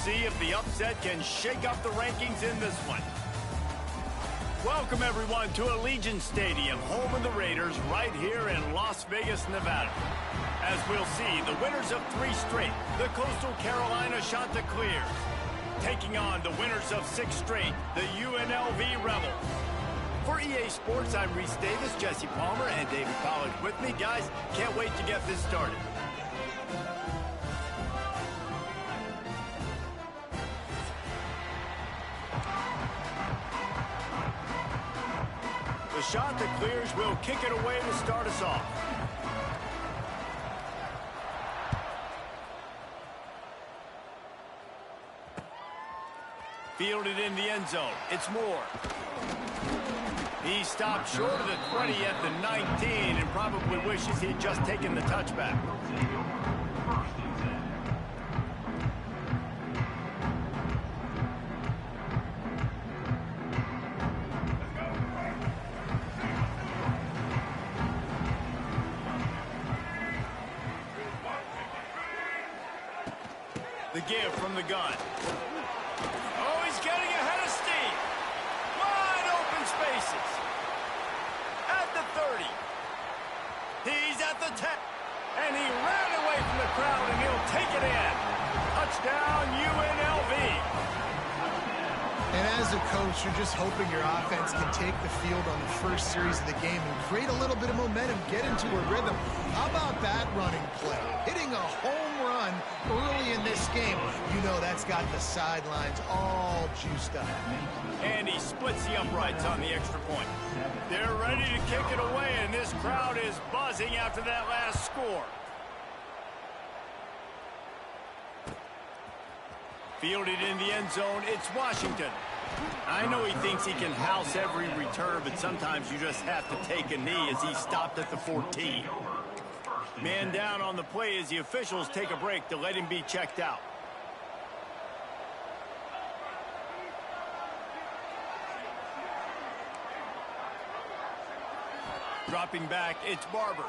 see if the upset can shake up the rankings in this one. Welcome, everyone, to Allegiant Stadium, home of the Raiders, right here in Las Vegas, Nevada. As we'll see, the winners of 3 straight, the Coastal Carolina Chanticleers, taking on the winners of 6 straight, the UNLV Rebels. For EA Sports, I'm Reese Davis, Jesse Palmer, and David Pollard with me. Guys, can't wait to get this started. The Chanticleers will kick it away to start us off. Fielded in the end zone. It's Moore. He stopped short of the 20 at the 19 and probably wishes he'd just taken the touchback. The give from the gun. Oh, he's getting ahead of steam. Wide open spaces. At the 30. He's at the 10. And he ran away from the crowd, and he'll take it in. Touchdown, UNLV. And as a coach, you're just hoping your offense can take the field on the first series of the game and create a little bit of momentum, get into a rhythm. How about that running play? Hitting a home run early in this game. You know that's got the sidelines all juiced up. And he splits the uprights on the extra point. They're ready to kick it away, and this crowd is buzzing after that last score. Fielded in the end zone, it's Washington. I know he thinks he can house every return, but sometimes you just have to take a knee as he stopped at the 14. Man down on the play as the officials take a break to let him be checked out. Dropping back, it's Barber.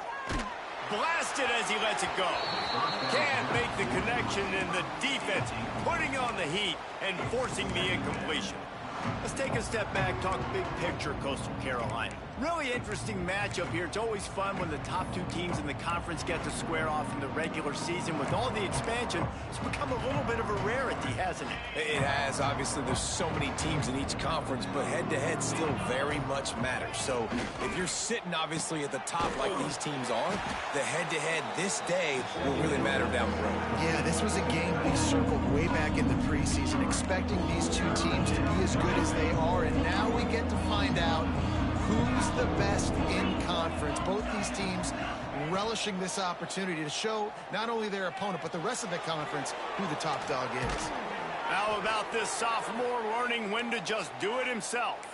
Blasted as he lets it go. Can't make the connection, and the defense putting on the heat and forcing the incompletion. Let's take a step back, talk big picture Coastal Carolina. Really interesting matchup here. It's always fun when the top 2 teams in the conference get to square off in the regular season. With all the expansion, it's become a little bit of a rarity, hasn't it? It has. Obviously, there's so many teams in each conference, but head-to-head still very much matters. So if you're sitting, obviously, at the top like these teams are, the head-to-head this day will really matter down the road. Yeah, this was a game we circled way back in the preseason, expecting these 2 teams to be as good as they are, and now we get to find out who's the best in conference. Both these teams relishing this opportunity to show not only their opponent, but the rest of the conference who the top dog is. How about this sophomore learning when to just do it himself?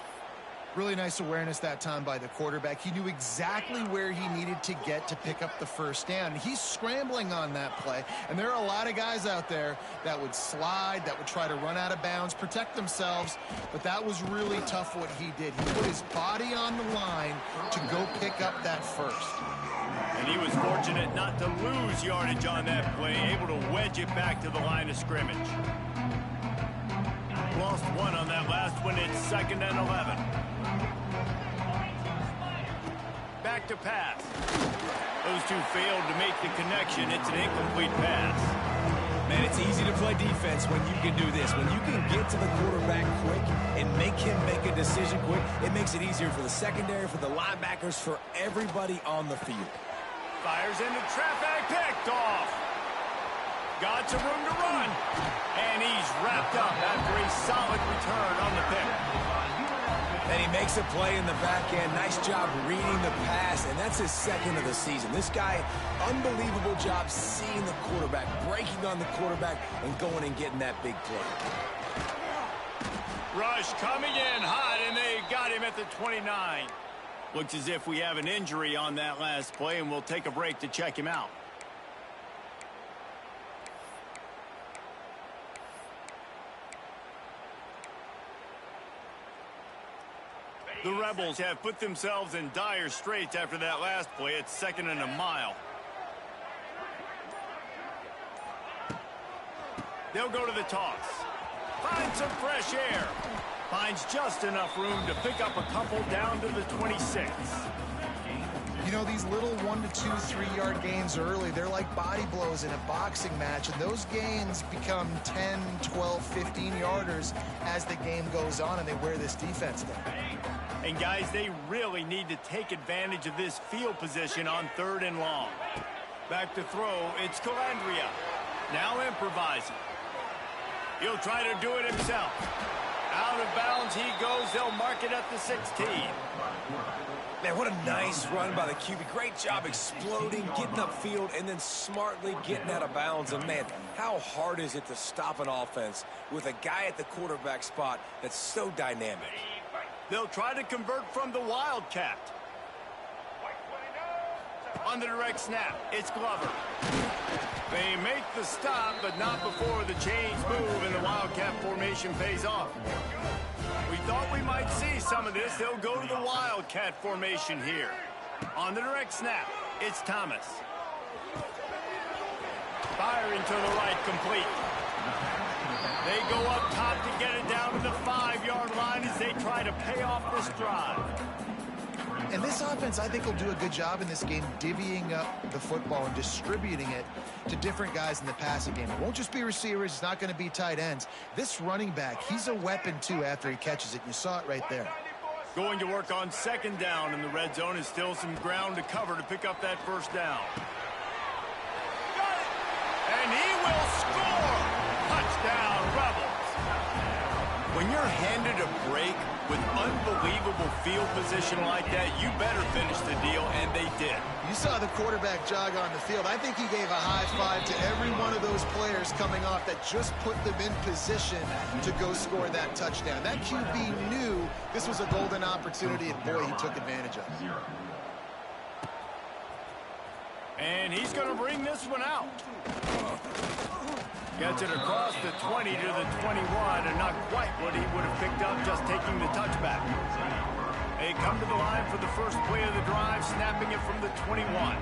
Really nice awareness that time by the quarterback. He knew exactly where he needed to get to pick up the first down. He's scrambling on that play, and there are a lot of guys out there that would slide, that would try to run out of bounds, protect themselves, but that was really tough what he did. He put his body on the line to go pick up that first. And he was fortunate not to lose yardage on that play, able to wedge it back to the line of scrimmage. Lost 1 on that last one. It's 2nd and 11. Back to pass. Those 2 failed to make the connection. It's an incomplete pass. Man, it's easy to play defense when you can do this. When you can get to the quarterback quick and make him make a decision quick, it makes it easier for the secondary, for the linebackers, for everybody on the field. Fires into traffic, picked off. Got some room to run. And he's wrapped up after a solid return on the pick. And he makes a play in the back end. Nice job reading the pass, and that's his 2nd of the season. This guy, unbelievable job seeing the quarterback, breaking on the quarterback, and going and getting that big play. Rush coming in hot, and they got him at the 29. Looks as if we have an injury on that last play, and we'll take a break to check him out. The Rebels have put themselves in dire straits after that last play. It's 2nd and a mile. They'll go to the toss. Finds some fresh air. Finds just enough room to pick up a couple down to the 26. You know, these little 1 to 2, 3-yard gains early, they're like body blows in a boxing match, and those gains become 10, 12, 15-yarders as the game goes on, and they wear this defense down. And guys, they really need to take advantage of this field position on 3rd and long. Back to throw, it's Calandria. Now improvising. He'll try to do it himself. Out of bounds he goes. They'll mark it at the 16. Man, what a nice run by the QB. Great job exploding, getting upfield, and then smartly getting out of bounds. And, man, how hard is it to stop an offense with a guy at the quarterback spot that's so dynamic? They'll try to convert from the Wildcat. On the direct snap, it's Glover. They make the stop, but not before the chains move and the Wildcat formation pays off. We thought we might see some of this. They'll go to the Wildcat formation here. On the direct snap, it's Thomas. Firing to the right, complete. They go up top to get it down to the 5-yard line as they try to pay off this drive. And this offense, I think, will do a good job in this game divvying up the football and distributing it to different guys in the passing game. It won't just be receivers. It's not going to be tight ends. This running back, he's a weapon, too, after he catches it. You saw it right there. Going to work on 2nd down in the red zone is still some ground to cover to pick up that 1st down. And he will score! Touchdown, Rebels! When you're handed a break with unbelievable field position like that, you better finish the deal, and they did. You saw the quarterback jog on the field. I think he gave a high five to every one of those players coming off that just put them in position to go score that touchdown. That QB knew this was a golden opportunity, and boy, he took advantage of it. And he's going to bring this one out. Gets it across the 20 to the 21, and not quite what he would have picked up just taking the touchback. They come to the line for the first play of the drive, snapping it from the 21.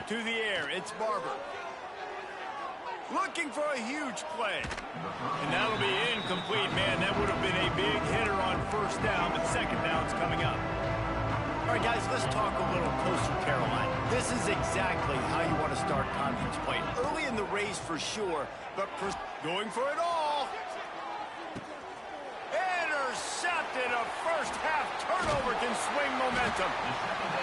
To the air, it's Barber. Looking for a huge play. And that'll be incomplete, man. That would have been a big hitter on 1st down, but 2nd down's coming up. All right, guys, let's talk a little Coastal Carolina. This is exactly how you want to start conference play. Early in the race for sure, but going for it all. Intercepted. A first-half turnover can swing momentum.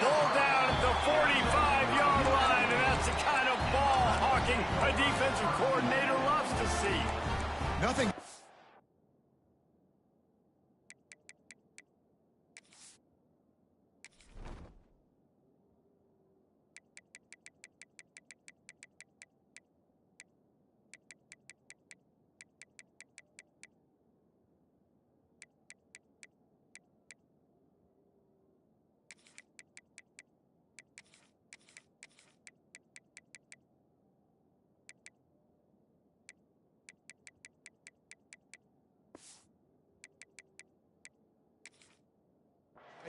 Ball down at the 45-yard line, and that's the kind of ball hawking a defensive coordinator loves to see. Nothing.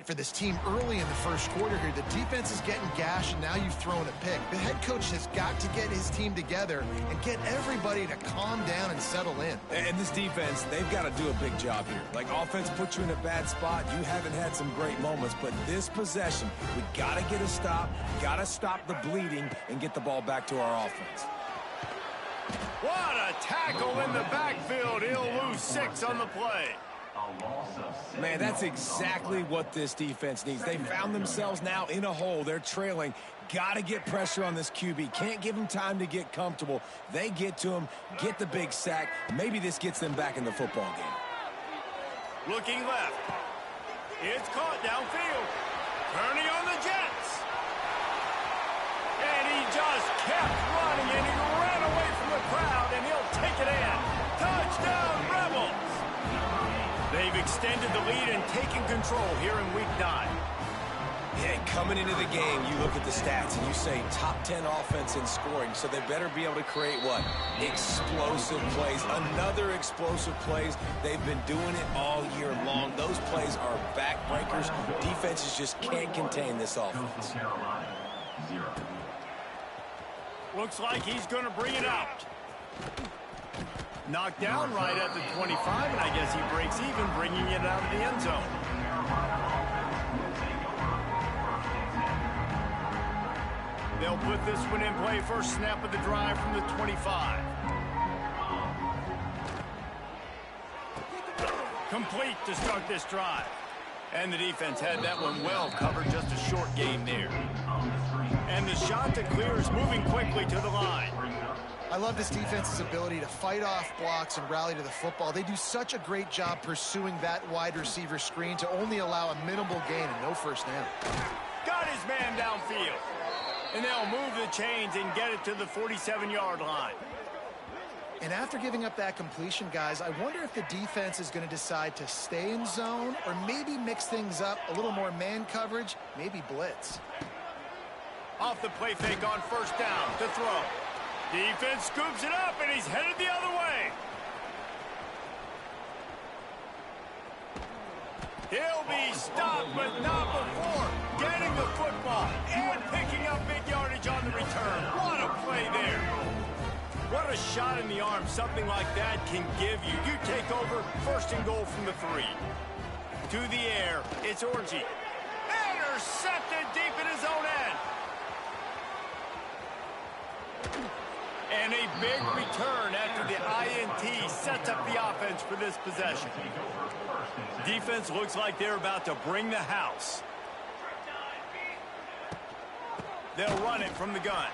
For this team early in the first quarter here, the defense is getting gashed, and now you've thrown a pick. The head coach has got to get his team together and get everybody to calm down and settle in. And this defense, they've got to do a big job here. Like, offense put you in a bad spot. You haven't had some great moments, but this possession, we got to get a stop, got to stop the bleeding, and get the ball back to our offense. What a tackle in the backfield. He'll lose 6 on the play. Man, that's exactly what this defense needs. They found themselves now in a hole. They're trailing. Got to get pressure on this QB. Can't give him time to get comfortable. They get to him, get the big sack. Maybe this gets them back in the football game. Looking left. It's caught downfield. Turning on the Jets. And he just kept running, and he ran away from the crowd, and he'll take it in. Touchdown, Rebels! They've extended the lead and taken control here in Week 9. Yeah, coming into the game, you look at the stats and you say top 10 offense in scoring, so they better be able to create what? Explosive plays. Another explosive plays. They've been doing it all year long. Those plays are backbreakers. Defenses just can't contain this offense. Looks like he's going to bring it out. Knocked down right at the 25, and I guess he breaks even, bringing it out of the end zone. They'll put this one in play. First snap of the drive from the 25. Complete to start this drive. And the defense had that one well covered, just a short game there. And the shot to clear is moving quickly to the line. I love this defense's ability to fight off blocks and rally to the football. They do such a great job pursuing that wide receiver screen to only allow a minimal gain and no first down. Got his man downfield. And they'll move the chains and get it to the 47-yard line. And after giving up that completion, guys, I wonder if the defense is going to decide to stay in zone or maybe mix things up, a little more man coverage, maybe blitz. Off the play fake on first down to throw. Defense scoops it up, and he's headed the other way. He'll be stopped, but not before getting the football and picking up big yardage on the return. What a play there. What a shot in the arm something like that can give you. You take over, first and goal from the 3. To the air, it's Orji. Intercepted deep in his own end. And a big return after the INT sets up the offense for this possession. Defense looks like they're about to bring the house. They'll run it from the gun.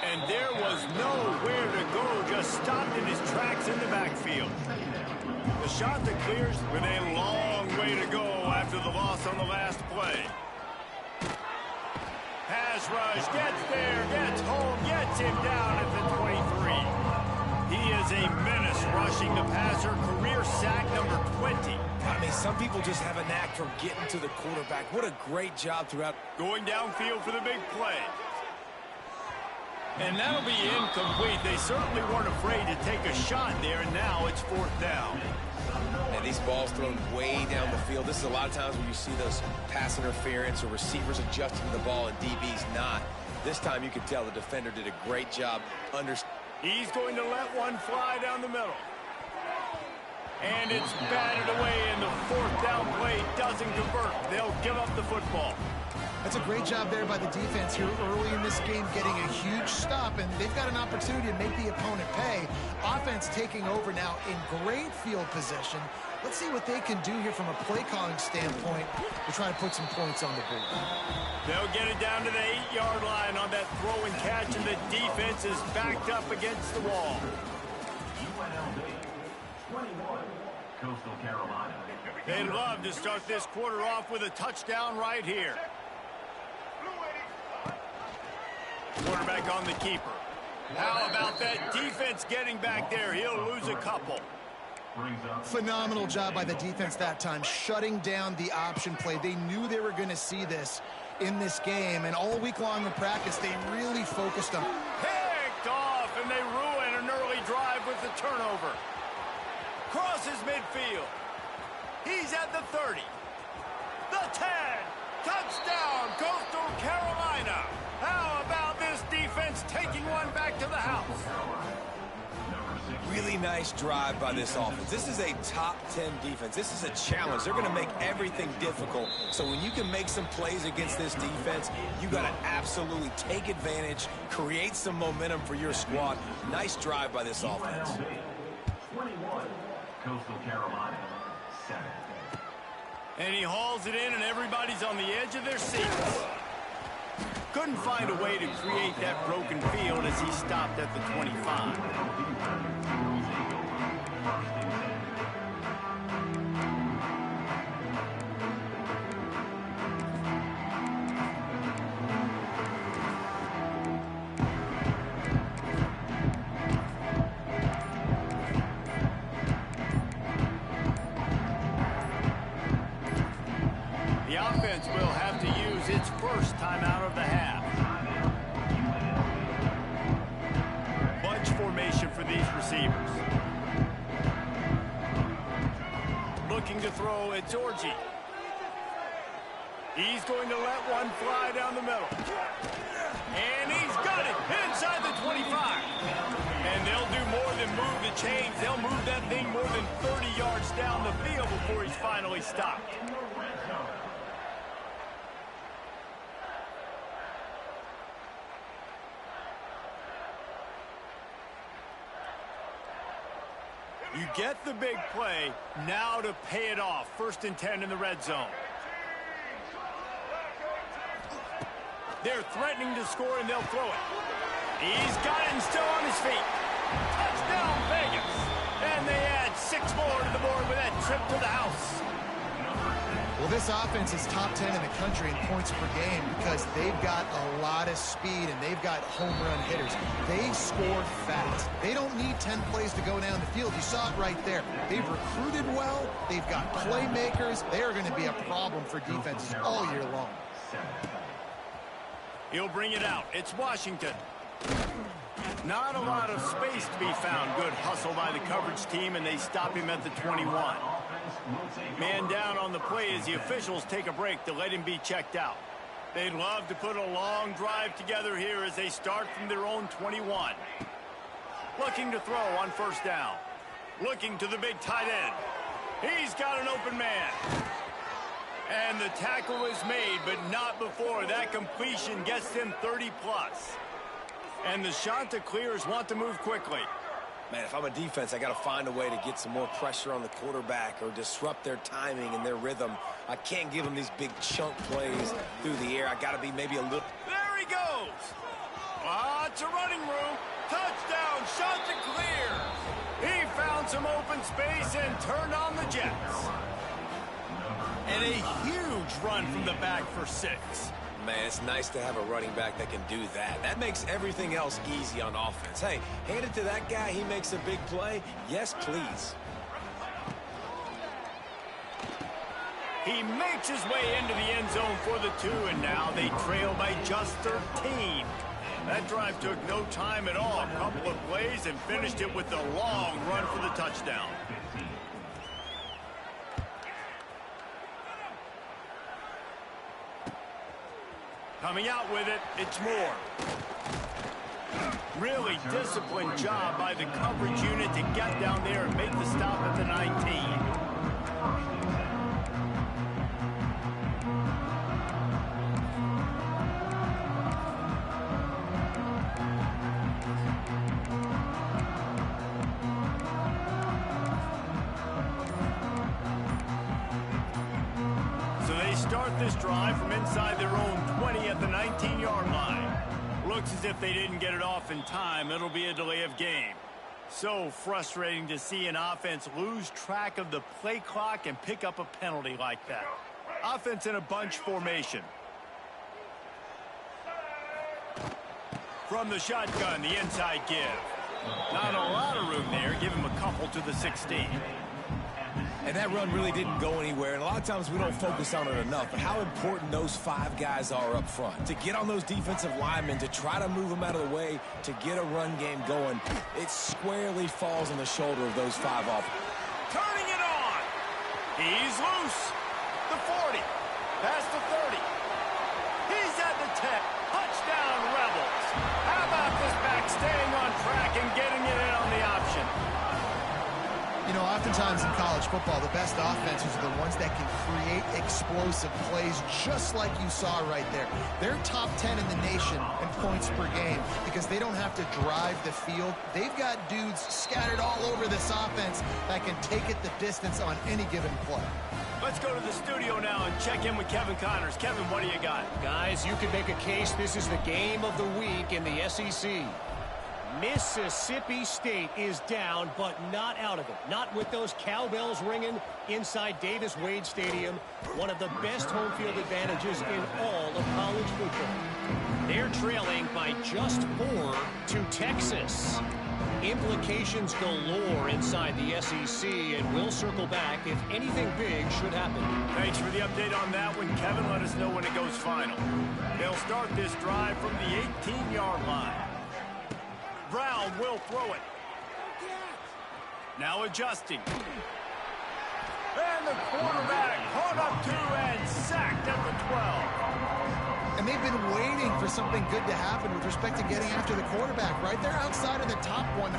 And there was nowhere to go, just stopped in his tracks in the backfield. The shot that clears with a long way to go after the loss on the last play. Pass rush, gets there, gets home, gets him down at the 23. He is a menace rushing the passer, career sack number 20. I mean, some people just have a knack for getting to the quarterback. What a great job throughout. Going downfield for the big play. And that'll be incomplete. They certainly weren't afraid to take a shot there, and now it's fourth down. And these balls thrown way down the field. This is a lot of times where you see those pass interference or receivers adjusting the ball and DBs not. This time you can tell the defender did a great job. He's going to let one fly down the middle. And it's batted away, and the fourth down play doesn't convert. They'll give up the football. That's a great job there by the defense here early in this game, getting a huge stop, and they've got an opportunity to make the opponent pay. Offense taking over now in great field position. Let's see what they can do here from a play calling standpoint to try to put some points on the board. They'll get it down to the 8-yard line on that throw and catch, and the defense is backed up against the wall. UNLV, 21, Coastal Carolina. They'd love to start this quarter off with a touchdown right here. Quarterback on the keeper. How about that defense getting back there? He'll lose a couple. Phenomenal job by the defense that time, shutting down the option play. They knew they were going to see this in this game, and all week long in practice, they really focused on. Picked off, and they ruin an early drive with the turnover. Crosses midfield. He's at the 30. The 10. Touchdown, Coastal Carolina. How about this defense taking one back to the house? Really nice drive by this offense. This is a top 10 defense. This is a challenge. They're going to make everything difficult. So when you can make some plays against this defense, you got to absolutely take advantage, create some momentum for your squad. Nice drive by this offense. 21, Coastal Carolina, 7. And he hauls it in, and everybody's on the edge of their seats. Couldn't find a way to create that broken field as he stopped at the 25. The offense will have to use its first timeout of the half. Bunch formation for these receivers. Looking to throw, it's Orji. He's going to let one fly down the middle. more than 30 yards down the field before he's finally stopped. You get the big play, now to pay it off. 1st and 10 in the red zone. They're threatening to score, and they'll throw it. He's got it and still on his feet. Touchdown, Vegas. And they add 6 more to the board with that trip to the house. Well, this offense is top 10 in the country in points per game because they've got a lot of speed and they've got home run hitters. They score fast. They don't need 10 plays to go down the field. You saw it right there. They've recruited well. They've got playmakers. They are going to be a problem for defenses all year long. He'll bring it out. It's Washington. Not a lot of space to be found. Good hustle by the coverage team, and they stop him at the 21. Man down on the play as the officials take a break to let him be checked out. They'd love to put a long drive together here as they start from their own 21. Looking to throw on 1st down. Looking to the big tight end. He's got an open man. And the tackle is made, but not before that completion gets them 30-plus. And the shot to clears want to move quickly. Man, if I'm a defense, I got to find a way to get some more pressure on the quarterback or disrupt their timing and their rhythm. I can't give them these big chunk plays through the air. I got to be maybe a little... There he goes. Lots of running room. Touchdown, shot to clear. He found some open space and turned on the Jets. And a huge run from the back for 6. Man, it's nice to have a running back that can do that. That makes everything else easy on offense. Hey, hand it to that guy. He makes a big play. Yes, please. He makes his way into the end zone for the 2, and now they trail by just 13. That drive took no time at all. A couple of plays and finished it with a long run for the touchdown. Coming out with it, it's Moore. Really disciplined job by the coverage unit to get down there and make the stop at the 19. Start this drive from inside their own 20 at the 19-yard line. Looks as if they didn't get it off in time. It'll be a delay of game. So frustrating to see an offense lose track of the play clock and pick up a penalty like that. Offense in a bunch formation. From the shotgun, the inside give. Not a lot of room there. Give him a couple to the 16. And that run really didn't go anywhere, and a lot of times we don't focus on it enough, but how important those 5 guys are up front. To get on those defensive linemen, to try to move them out of the way, to get a run game going, it squarely falls on the shoulder of those 5 offenses. Turning it on! He's loose! The 40, past the 30. He's at the 10. Touchdown, Rebels! How about this back staying on track and getting it in on the option? You know, oftentimes in college football, the best offenses are the ones that can create explosive plays just like you saw right there. They're top 10 in the nation in points per game because they don't have to drive the field. They've got dudes scattered all over this offense that can take it the distance on any given play. Let's go to the studio now and check in with Kevin Connors. Kevin, what do you got? Guys, you can make a case this is the game of the week in the SEC. Mississippi State is down, but not out of it. Not with those cowbells ringing inside Davis-Wade Stadium, one of the best home field advantages in all of college football. They're trailing by just 4 to Texas. Implications galore inside the SEC, and we'll circle back if anything big should happen. Thanks for the update on that one, Kevin. Let us know when it goes final. They'll start this drive from the 18-yard line. Brown will throw it. Now adjusting. And the quarterback caught up to and sacked at the 12. and they've been waiting for something good to happen with respect to getting after the quarterback, right? They're outside of the top 100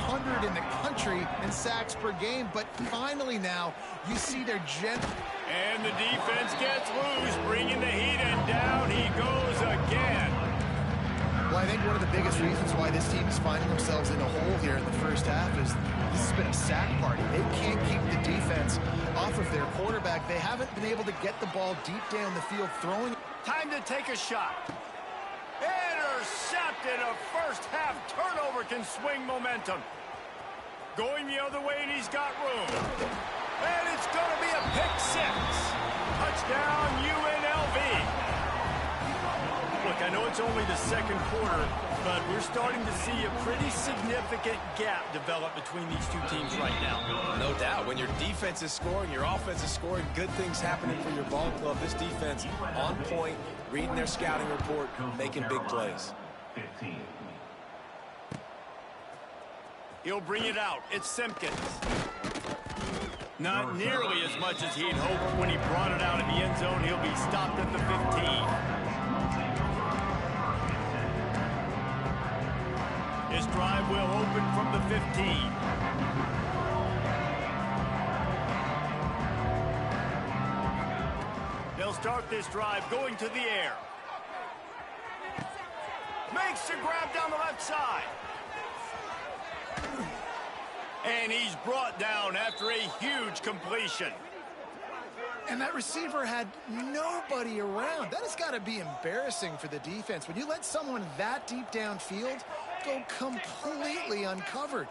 in the country in sacks per game, but finally now you see their And the defense gets loose, bringing the heat, and down he goes again. Well, I think one of the biggest reasons why this team is finding themselves in a hole here in the first half is this has been a sack party. They can't keep the defense off of their quarterback. They haven't been able to get the ball deep down the field throwing. Time to take a shot. Intercepted. A first half turnover can swing momentum. Going the other way, and he's got room. And it's going to be a pick six. Touchdown, UNLV. Look, I know it's only the second quarter, but we're starting to see a pretty significant gap develop between these two teams right now. No doubt. When your defense is scoring, your offense is scoring, good things happening for your ball club. This defense on point, reading their scouting report, making big plays. 15. He'll bring it out. It's Simpkins. Not nearly as much as he'd hoped when he brought it out in the end zone. He'll be stopped at the 15. His drive will open from the 15. They'll start this drive going to the air. Makes the grab down the left side. And he's brought down after a huge completion. And that receiver had nobody around. That has got to be embarrassing for the defense. When you let someone that deep downfield go completely uncovered.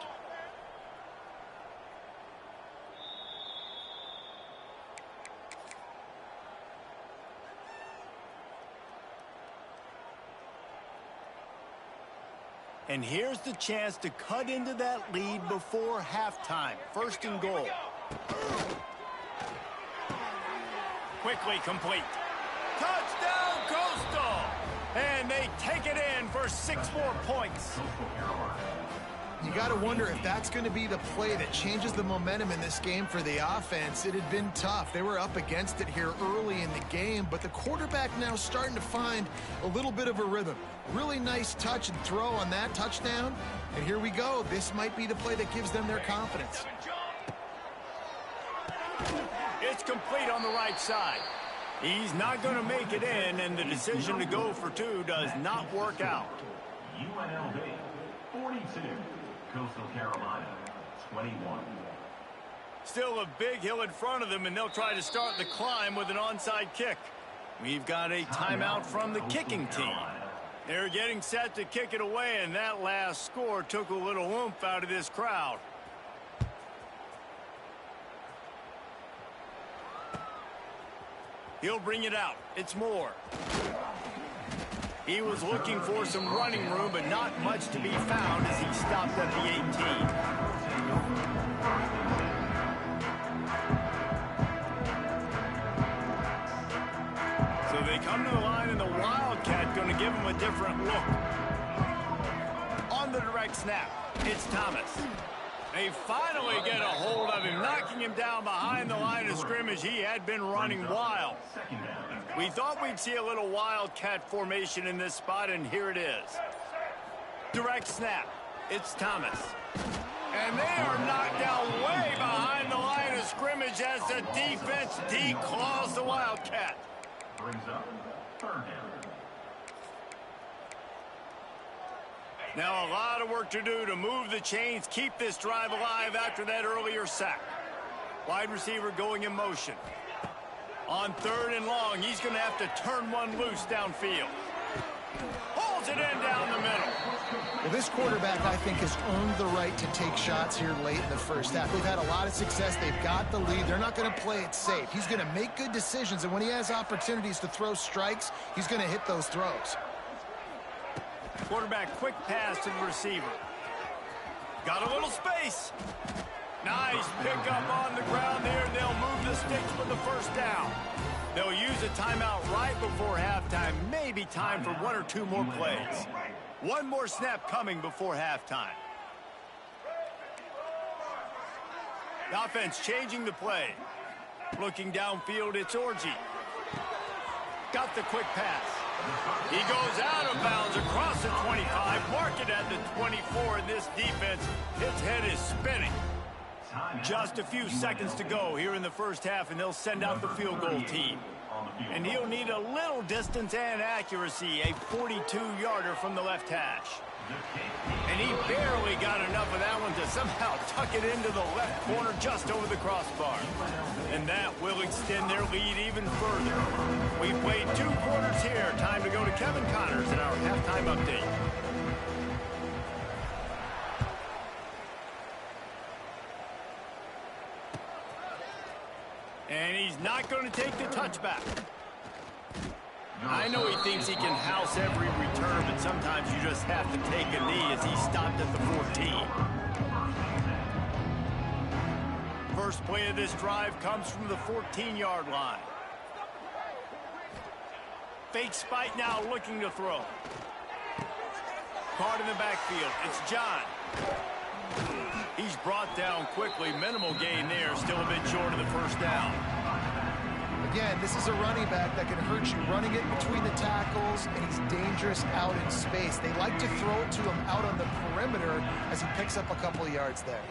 And here's the chance to cut into that lead before halftime. First and goal. Quickly complete. Touchdown, Coastal! And they take it in for 6 more points. You got to wonder if that's going to be the play that changes the momentum in this game for the offense. It had been tough. They were up against it here early in the game, but the quarterback now starting to find a little bit of a rhythm. Really nice touch and throw on that touchdown. And here we go. This might be the play that gives them their confidence. It's complete on the right side. He's not going to make it in, and the decision to go for 2 does not work out. UNLV 42. Coastal Carolina 21. Still a big hill in front of them, and they'll try to start the climb with an onside kick. We've got a timeout from the kicking team. They're getting set to kick it away, and that last score took a little oomph out of this crowd. He'll bring it out. It's Moore. He was looking for some running room, but not much to be found as he stopped at the 18. So they come to the line, and the Wildcat going to give him a different look. On the direct snap, it's Thomas. They finally get a hold of him, knocking him down behind the line of scrimmage. He had been running wild. We thought we'd see a little Wildcat formation in this spot, and here it is. Direct snap. It's Thomas. And they are knocked down way behind the line of scrimmage as the defense declaws the Wildcat. Brings up 3rd down. Now a lot of work to do to move the chains, keep this drive alive after that earlier sack. Wide receiver going in motion. On 3rd and long, he's going to have to turn one loose downfield. Pulls it in down the middle. Well, this quarterback, I think, has earned the right to take shots here late in the first half. They've had a lot of success. They've got the lead. They're not going to play it safe. He's going to make good decisions, and when he has opportunities to throw strikes, he's going to hit those throws. Quarterback quick pass to the receiver. Got a little space. Nice pickup on the ground there. They'll move the sticks for the first down. They'll use a timeout right before halftime. Maybe time for 1 or 2 more plays. One more snap coming before halftime. The offense changing the play. Looking downfield, it's Orji. Got the quick pass. He goes out of bounds across the 25, mark it at the 24, and this defense, its head is spinning. Just a few seconds to go here in the first half, and they'll send out the field goal team. And he'll need a little distance and accuracy, a 42-yarder from the left hash. And he barely got enough of that one to somehow tuck it into the left corner just over the crossbar. And that will extend their lead even further. We've played 2 quarters here. Time to go to Kevin Connors in our halftime update. And he's not going to take the touchback. I know he thinks he can house every return, but sometimes you just have to take a knee as he stopped at the 14. First play of this drive comes from the 14-yard line. Fake spike now looking to throw. Caught in the backfield. It's John. He's brought down quickly. Minimal gain there. Still a bit short of the first down. Again, this is a running back that can hurt you running it between the tackles, and he's dangerous out in space. They like to throw it to him out on the perimeter as he picks up a couple of yards there.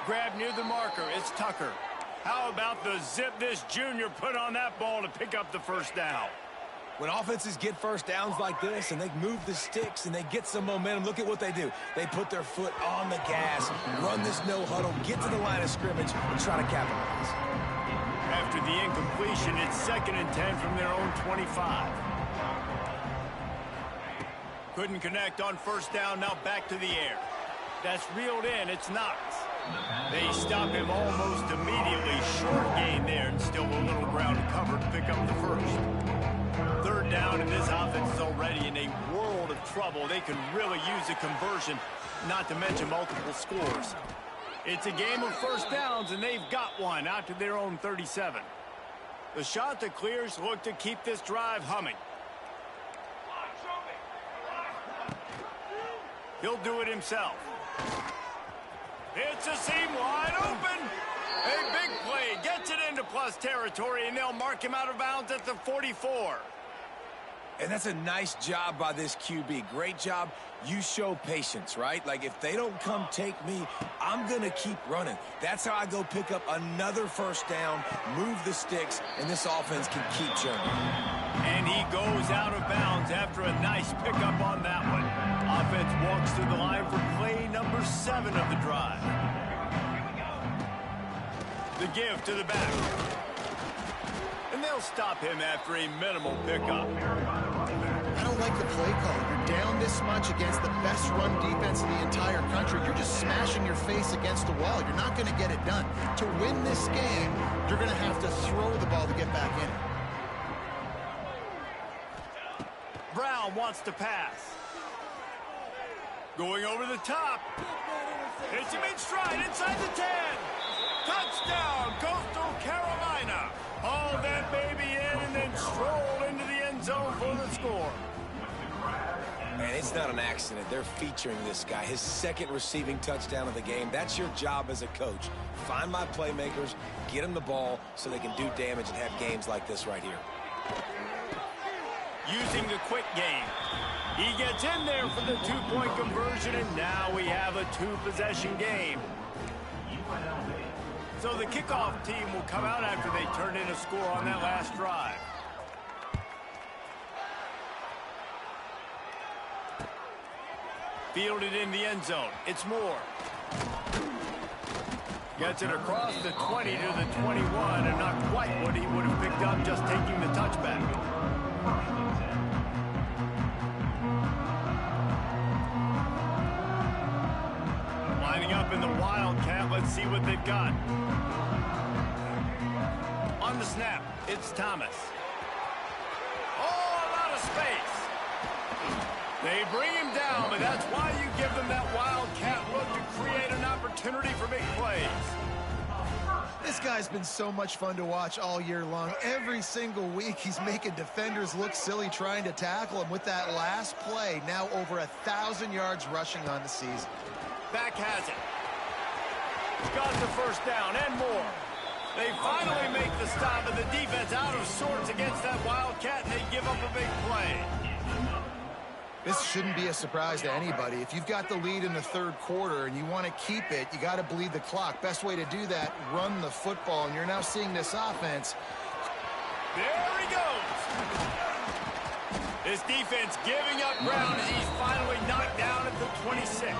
Grab near the marker. It's Tucker. How about the zip this junior put on that ball to pick up the first down? When offenses get first downs like this and they move the sticks and they get some momentum, look at what they do. They put their foot on the gas, run this no huddle, get to the line of scrimmage, and try to capitalize. After the incompletion, it's 2nd and 10 from their own 25. Couldn't connect on first down, now back to the air. That's reeled in, it's Knox. They stop him almost immediately. Short gain there, and still a little ground to cover to pick up the first. 3rd down, and this offense is already in a world of trouble. They could really use a conversion, not to mention multiple scores. It's a game of first downs, and they've got one out to their own 37. The shot that clears look to keep this drive humming. He'll do it himself. It's a seam wide open. A big play gets it into plus territory, and they'll mark him out of bounds at the 44. And that's a nice job by this QB. Great job. You show patience, right? Like, if they don't come take me, I'm going to keep running. That's how I go pick up another first down, move the sticks, and this offense can keep churning. And he goes out of bounds after a nice pickup on that one. Offense walks through the line for play number 7 of the drive. The give to the back. And they'll stop him after a minimal pickup. I don't like the play call. You're down this much against the best run defense in the entire country. You're just smashing your face against the wall. You're not going to get it done. To win this game, you're going to have to throw the ball to get back in it. Brown wants to pass. Going over the top. Hits him in stride inside the 10. Touchdown, Coastal Carolina. Haul that baby in and then stroll into the end zone for the score. Man, it's not an accident. They're featuring this guy. His 2nd receiving touchdown of the game. That's your job as a coach. Find my playmakers, get them the ball so they can do damage and have games like this right here. Using the quick game. He gets in there for the 2-point conversion, and now we have a 2-possession game. So the kickoff team will come out after they turn in a score on that last drive. Fielded in the end zone. It's Moore. Gets it across the 20 to the 21, and not quite what he would have picked up just taking the touchback. Lining up in the Wildcat. Let's see what they've got. On the snap, it's Thomas. Oh, a lot of space. They bring him down, but that's why you give them that Wildcat look to create an opportunity for big plays. This guy's been so much fun to watch all year long. Every single week, he's making defenders look silly trying to tackle him. With that last play, now over 1,000 yards rushing on the season. Back has it. He's got the first down and more. They finally make the stop, and the defense out of sorts against that Wildcat, and they give up a big play. This shouldn't be a surprise to anybody. If you've got the lead in the third quarter and you want to keep it, you got to bleed the clock. Best way to do that, run the football, and you're now seeing this offense. There he goes. This defense giving up ground as he's finally knocked down at the 26.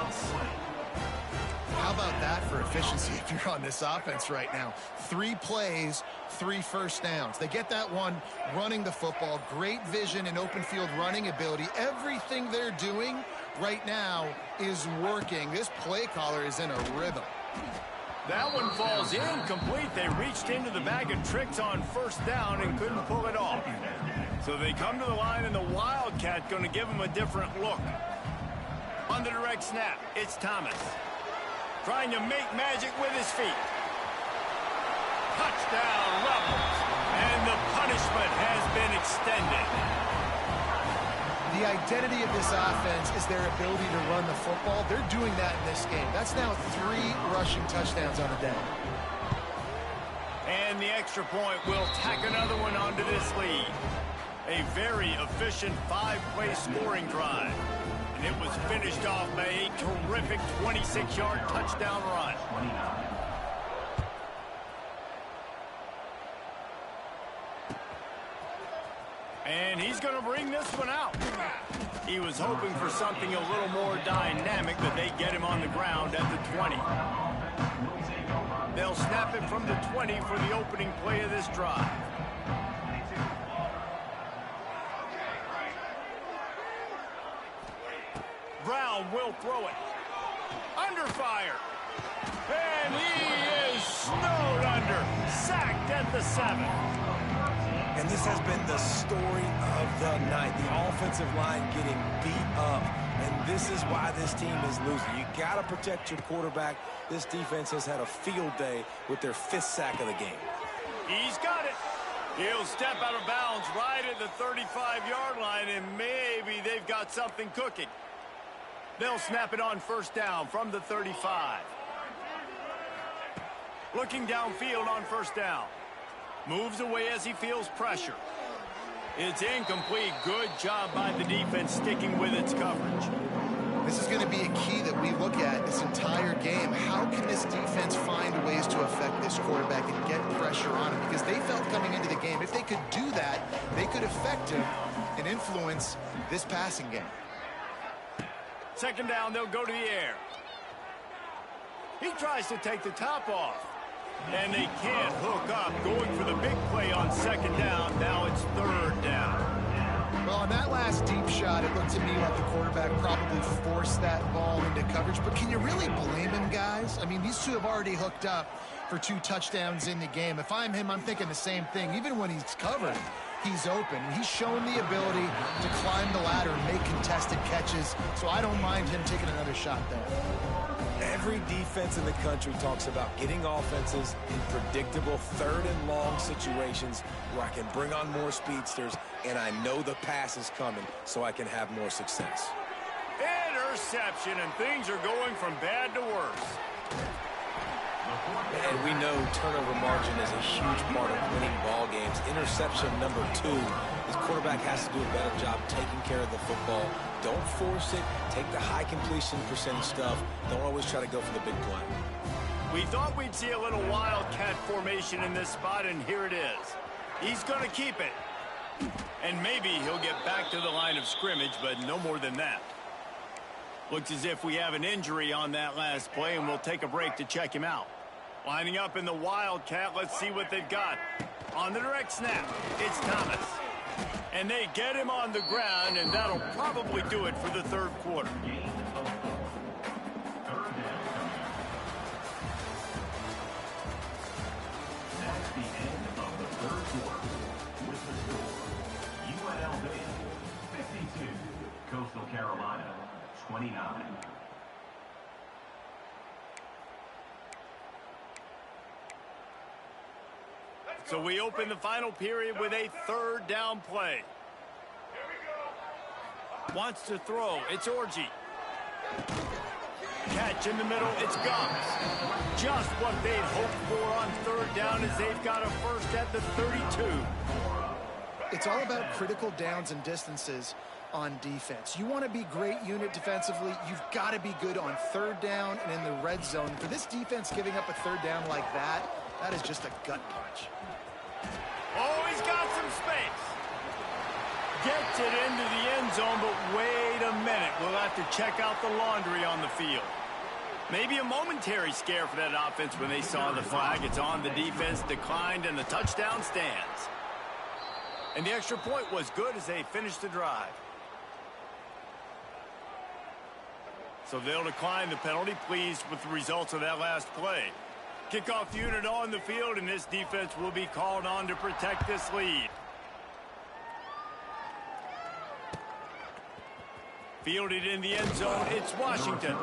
How about that for efficiency if you're on this offense right now? 3 plays, 3 first downs. They get that one running the football. Great vision and open field running ability. Everything they're doing right now is working. This play caller is in a rhythm. That one falls incomplete. They reached into the bag of tricks on first down and couldn't pull it off. So they come to the line, and the Wildcat going to give them a different look. On the direct snap, it's Thomas. Trying to make magic with his feet. Touchdown Rebels. And the punishment has been extended. The identity of this offense is their ability to run the football. They're doing that in this game. That's now 3 rushing touchdowns on the day. And the extra point will tack another one onto this lead. A very efficient 5-play scoring drive. And it was finished off by a terrific 26-yard touchdown run. And he's going to bring this one out. He was hoping for something a little more dynamic, but they get him on the ground at the 20. They'll snap it from the 20 for the opening play of this drive. Brown will throw it. Under fire. And he is snowed under. Sacked at the 7. And this has been the story of the night. The offensive line getting beat up. And this is why this team is losing. You got to protect your quarterback. This defense has had a field day with their 5th sack of the game. He's got it. He'll step out of bounds right at the 35-yard line, and maybe they've got something cooking. They'll snap it on first down from the 35. Looking downfield on first down. Moves away as he feels pressure. It's incomplete. Good job by the defense sticking with its coverage. This is going to be a key that we look at this entire game. How can this defense find ways to affect this quarterback and get pressure on him? Because they felt coming into the game, if they could do that, they could affect him and influence this passing game. Second down, they'll go to the air. He tries to take the top off. And they can't hook up. Going for the big play on second down. Now it's third down. Well, on that last deep shot, it looked to me like the quarterback probably forced that ball into coverage. But can you really blame him, guys? I mean, these two have already hooked up for 2 touchdowns in the game. If I'm him, I'm thinking the same thing. Even when he's covered, he's open. He's shown the ability to climb the ladder and make contested catches. So I don't mind him taking another shot there. Every defense in the country talks about getting offenses in predictable 3rd and long situations where I can bring on more speedsters and I know the pass is coming so I can have more success. Interception, and things are going from bad to worse. And we know turnover margin is a huge part of winning ball games. Interception number 2. This quarterback has to do a better job taking care of the football. Don't force it. Take the high completion percentage stuff. Don't always try to go for the big play. We thought we'd see a little Wildcat formation in this spot, and here it is. He's going to keep it. And maybe he'll get back to the line of scrimmage, but no more than that. Looks as if we have an injury on that last play, and we'll take a break to check him out. Lining up in the Wildcat, let's see what they've got. On the direct snap, it's Thomas. And they get him on the ground, and that'll probably do it for the third quarter. That's the end of the third quarter. With the score, UNLV 52, Coastal Carolina 29. So we open the final period with a third down play. Wants to throw. It's Orji. catch in the middle. It's Gums. Just what they'd hoped for on third down as they've got a first at the 32. It's all about critical downs and distances on defense. You want to be great unit defensively, you've got to be good on third down and in the red zone. For this defense giving up a third down like that, that is just a gut punch. Oh, he's got some space. Gets it into the end zone, but wait a minute. We'll have to check out the laundry on the field. Maybe a momentary scare for that offense when they saw the flag. It's on, the defense declined, and the touchdown stands. And the extra point was good as they finished the drive. So they'll decline the penalty, pleased with the results of that last play. Kickoff unit on the field, and this defense will be called on to protect this lead. Fielded in the end zone, it's Washington.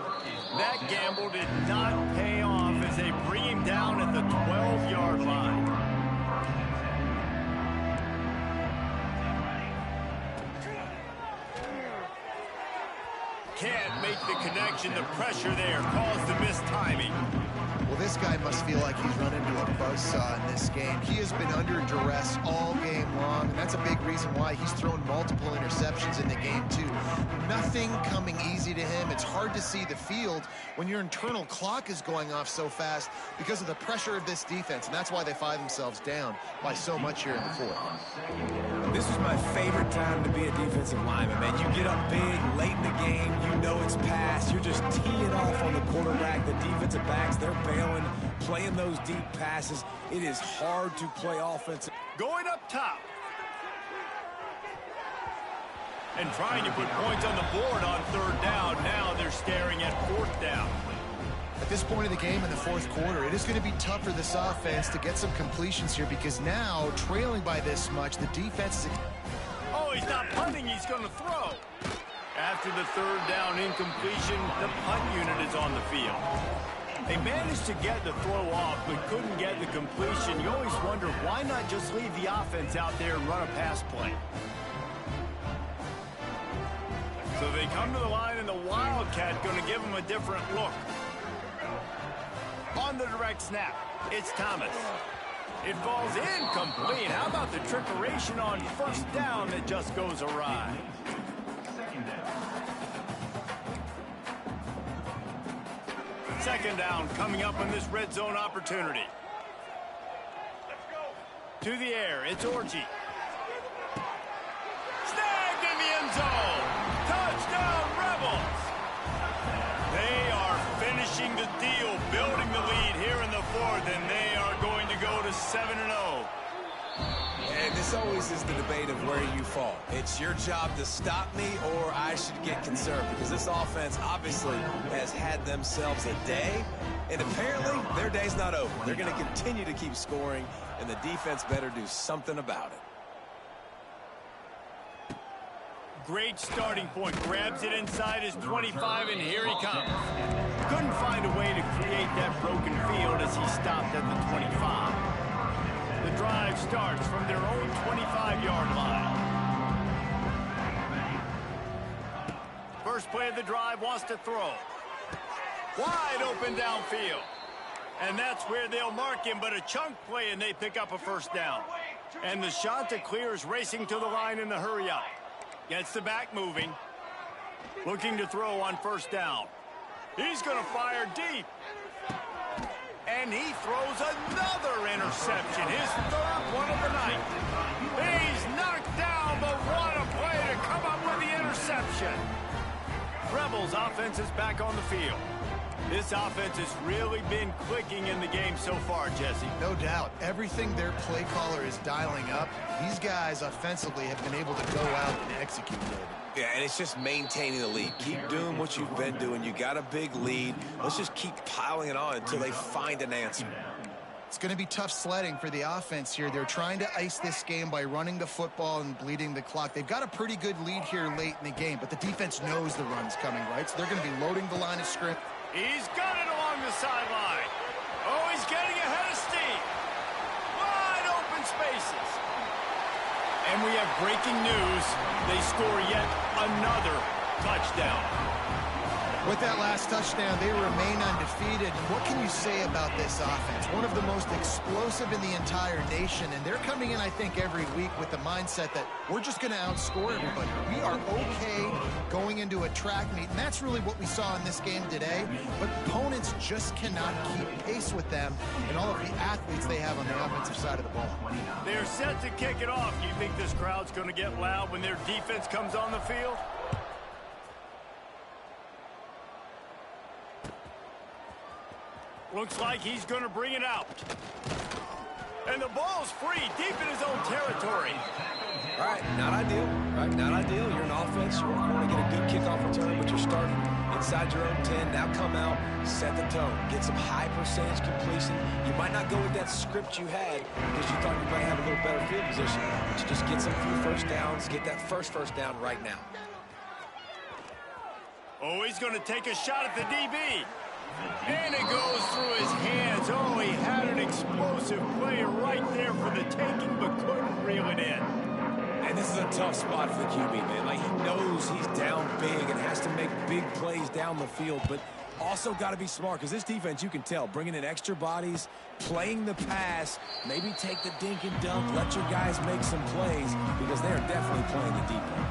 That gamble did not pay off as they bring him down at the 12-yard line. Can't make the connection. The pressure there caused the mistiming. Well, this guy must feel like he's run into a buzzsaw in this game. He has been under duress all game long, and that's a big reason why he's thrown multiple interceptions in the game, too. Nothing coming easy to him. It's hard to see the field when your internal clock is going off so fast because of the pressure of this defense, and that's why they find themselves down by so much here in the fourth. This is my favorite time to be a defensive lineman, man. You get up big, late in the game, you know it's past. You're just teeing off on the quarterback. The defensive backs, they're bailing, playing those deep passes. It is hard to play offense. Going up top. And trying to put points on the board on third down. Now they're staring at fourth down. At this point of the game in the fourth quarter, it is going to be tough for this offense to get some completions here because now, trailing by this much, the defense is... Oh, he's not punting, he's going to throw. After the third down incompletion, the punt unit is on the field. They managed to get the throw off, but couldn't get the completion. You always wonder, why not just leave the offense out there and run a pass play? So they come to the line, and the Wildcat going to give them a different look. On the direct snap, it's Thomas. It falls incomplete. How about the trickeration on first down that just goes awry? Second down coming up on this red zone opportunity. To the air, it's Orji. Snagged in the end zone. Touchdown, Rebels. They are finishing the deal, building the lead here in the fourth, and they are going to go to 7-0. And this always is the debate of where you fall. It's your job to stop me, or I should get concerned, because this offense obviously has had themselves a day, and apparently their day's not over. They're going to continue to keep scoring, and the defense better do something about it. Great starting point. Grabs it inside his 25, and here he comes. Couldn't find a way to create that broken field as he stopped at the 25. The drive starts from their own 25-yard line. First play of the drive, wants to throw. Wide open downfield. And that's where they'll mark him, but a chunk play, and they pick up a first down. And the shot to clear is racing to the line in the hurry-up. Gets the back moving. Looking to throw on first down. He's going to fire deep. And he throws another interception. His third one of the night. He's knocked down, but what a play to come up with the interception. Rebels offense is back on the field. This offense has really been clicking in the game so far, Jesse. No doubt. Everything their play caller is dialing up, these guys offensively have been able to go out and execute it. Yeah, and it's just maintaining the lead. Keep doing what you've been doing. You got a big lead. Let's just keep piling it on until they find an answer. It's going to be tough sledding for the offense here. They're trying to ice this game by running the football and bleeding the clock. They've got a pretty good lead here late in the game, but the defense knows the run's coming, right? So they're going to be loading the line of scrimmage. He's got it along the sideline. Oh, he's getting ahead of steam. Wide open spaces. And we have breaking news. They score yet another touchdown. With that last touchdown, they remain undefeated. And what can you say about this offense? One of the most explosive in the entire nation. And they're coming in, I think, every week with the mindset that we're just going to outscore everybody. We are okay going into a track meet. And that's really what we saw in this game today. But opponents just cannot keep pace with them and all of the athletes they have on the offensive side of the ball. They're set to kick it off. Do you think this crowd's going to get loud when their defense comes on the field? Looks like he's going to bring it out. And the ball's free, deep in his own territory. All right, not ideal. Right, not ideal. You're an offense. You want to get a good kickoff return, but you're starting inside your own 10. Now come out, set the tone. Get some high percentage completion. You might not go with that script you had because you thought you might have a little better field position. But you just get some few first downs. Get that first down right now. Oh, he's going to take a shot at the DB. And it goes through his hands. Oh, he had an explosive play right there for the taking, but couldn't reel it in. And this is a tough spot for the QB, man. Like, he knows he's down big and has to make big plays down the field, but also got to be smart because this defense, you can tell, bringing in extra bodies, playing the pass, maybe take the dink and dunk, let your guys make some plays because they are definitely playing the deep one.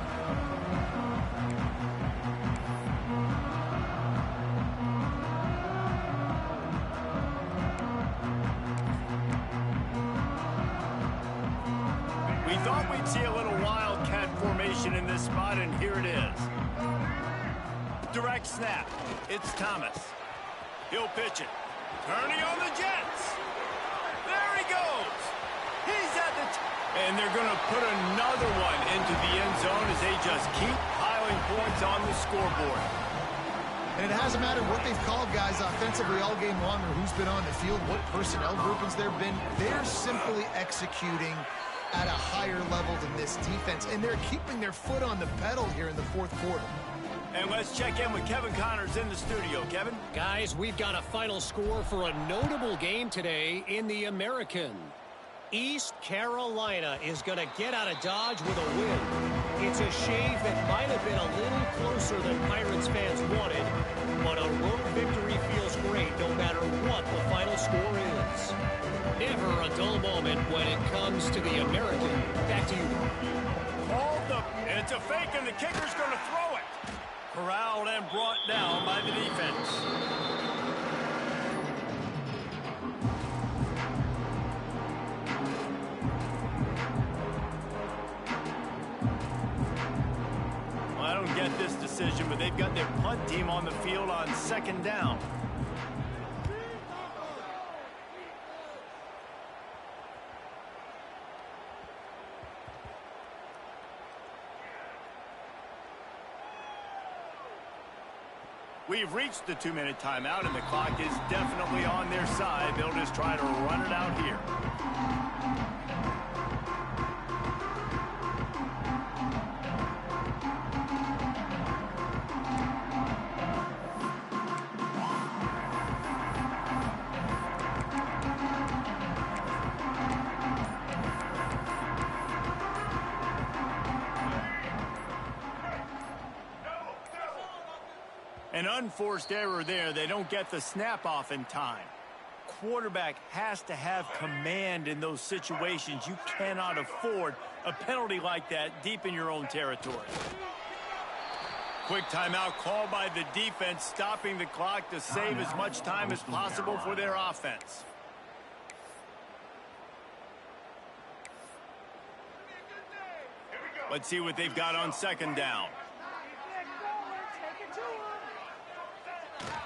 Thought we'd see a little wildcat formation in this spot, and here it is. Direct snap. It's Thomas. He'll pitch it. Turning on the Jets. There he goes. He's at the and they're going to put another one into the end zone as they just keep piling points on the scoreboard. And it hasn't mattered what they've called guys offensively all game long or who's been on the field, what personnel groupings there have been. They're simply executing at a higher level than this defense, and they're keeping their foot on the pedal here in the fourth quarter. And let's check in with Kevin Connors in the studio. Kevin? Guys, we've got a final score for a notable game today in the American. East Carolina is going to get out of Dodge with a win. It's a shave that might have been a little closer than Pirates fans wanted, but a road victory feels great no matter what the final score is. Never a dull moment when it comes to the American. Back to you. It's a fake, and the kicker's going to throw it. Corralled and brought down by the defense. Well, I don't get this decision, but they've got their punt team on the field on second down. We've reached the 2-minute timeout, and the clock is definitely on their side. They'll just try to run it out here. An unforced error there. They don't get the snap off in time. Quarterback has to have command in those situations. You cannot afford a penalty like that deep in your own territory. Quick timeout called by the defense, stopping the clock to save as much time as possible for their offense. Let's see what they've got on second down.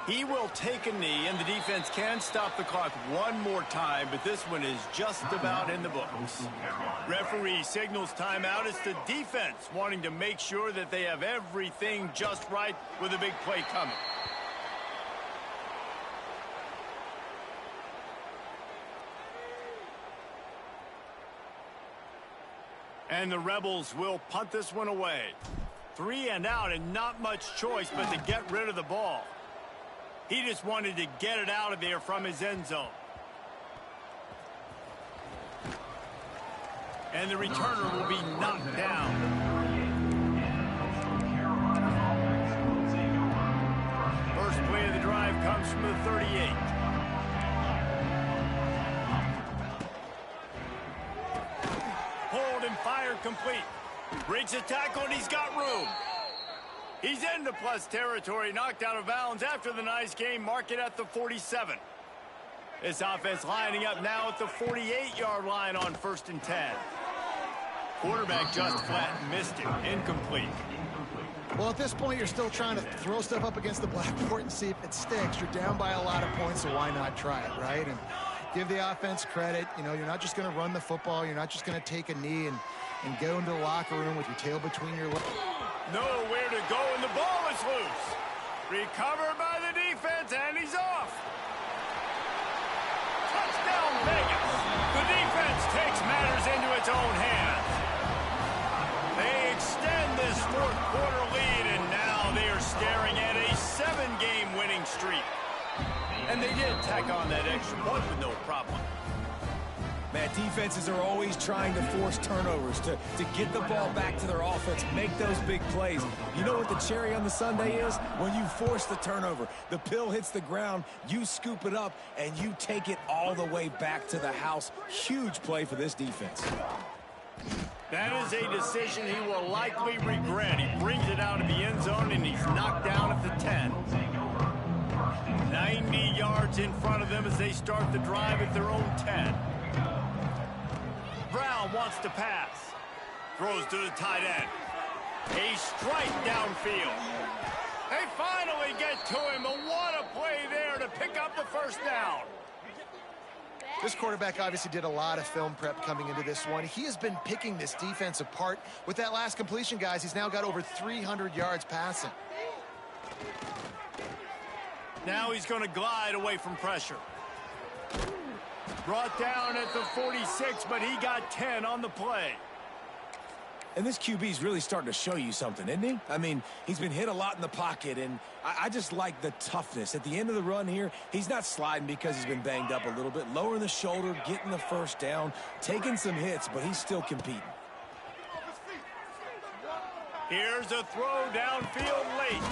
He will take a knee, and the defense can stop the clock one more time, but this one is just about in the books. Referee signals timeout. It's the defense wanting to make sure that they have everything just right with a big play coming. And the Rebels will punt this one away. 3 and out, and not much choice but to get rid of the ball. He just wanted to get it out of there from his end zone. And the returner will be knocked down. comes from the 38. Hold and fire complete. Breaks a tackle, and he's got room. He's into plus territory, knocked out of bounds after the nice game. Mark it at the 47. This offense lining up now at the 48-yard line on 1st and 10. Quarterback just flat missed it. Incomplete. Well, at this point, you're still trying to throw stuff up against the blackboard and see if it sticks. You're down by a lot of points, so why not try it, right? And give the offense credit. You know, you're not just going to run the football. You're not just going to take a knee and go into the locker room with your tail between your legs. Nowhere to go, and the ball is loose. Recovered by the defense, and he's off. Touchdown, Vegas. The defense takes matters into its own hands. They extend this fourth-quarter lead, and now they are staring at a 7-game winning streak. And they did tack on that extra point with no problem. Man, defenses are always trying to force turnovers to get the ball back to their offense, make those big plays. You know what the cherry on the sundae is? When you force the turnover, the pill hits the ground, you scoop it up, and you take it all the way back to the house. Huge play for this defense. That is a decision he will likely regret. He brings it out of the end zone, and he's knocked down at the 10. 90 yards in front of them as they start the drive at their own 10. Brown wants to pass. Throws to the tight end. A strike downfield. They finally get to him, and what a play there to pick up the first down. This quarterback obviously did a lot of film prep coming into this one. He has been picking this defense apart. With that last completion, guys, he's now got over 300 yards passing. Now he's going to glide away from pressure. Brought down at the 46, but he got 10 on the play. And this QB's really starting to show you something, isn't he? I mean, he's been hit a lot in the pocket, and I just like the toughness. At the end of the run here, he's not sliding because he's been banged up a little bit. Lowering the shoulder, getting the first down, taking some hits, but he's still competing. Here's a throw downfield late.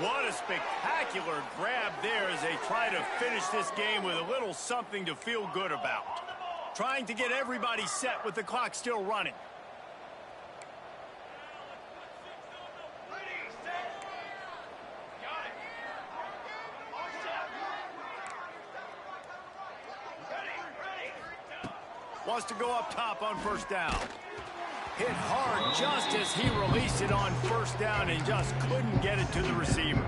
What a spectacular grab there as they try to finish this game with a little something to feel good about. Trying to get everybody set with the clock still running. Wants to go up top on first down. Hit hard just as he released it on first down and just couldn't get it to the receiver.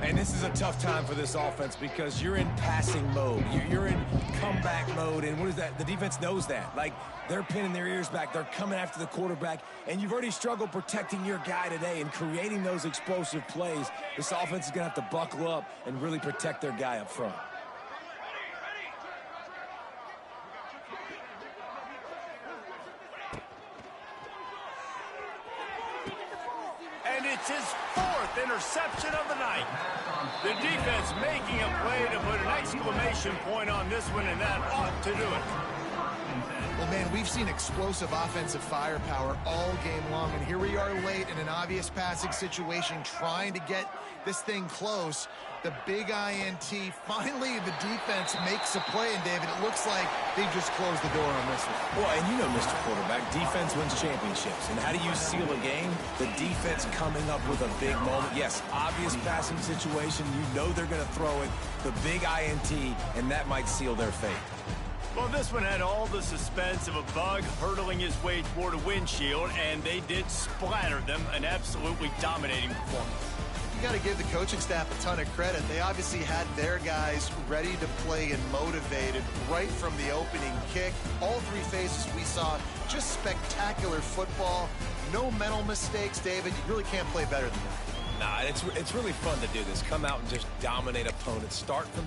And this is a tough time for this offense because you're in passing mode. You're in comeback mode, and what is that? The defense knows that. Like, they're pinning their ears back. They're coming after the quarterback, and you've already struggled protecting your guy today and creating those explosive plays. This offense is going to have to buckle up and really protect their guy up front. It's his 4th interception of the night. The defense making a play to put an exclamation point on this one, and that ought to do it. Well, man, we've seen explosive offensive firepower all game long, and here we are late in an obvious passing situation trying to get this thing close. The big INT, finally the defense makes a play, and David, it looks like they've just closed the door on this one. Well, and you know, Mr. Quarterback, defense wins championships. And how do you seal a game? The defense coming up with a big moment. Yes, obvious passing situation. You know they're going to throw it. The big INT, and that might seal their fate. Well, this one had all the suspense of a bug hurtling his way toward a windshield, and they did splatter them. An absolutely dominating performance. You got to give the coaching staff a ton of credit. They obviously had their guys ready to play and motivated right from the opening kick. All 3 phases we saw, just spectacular football. No mental mistakes, David. You really can't play better than that. Nah, it's really fun to do this. Come out and just dominate opponents. Start from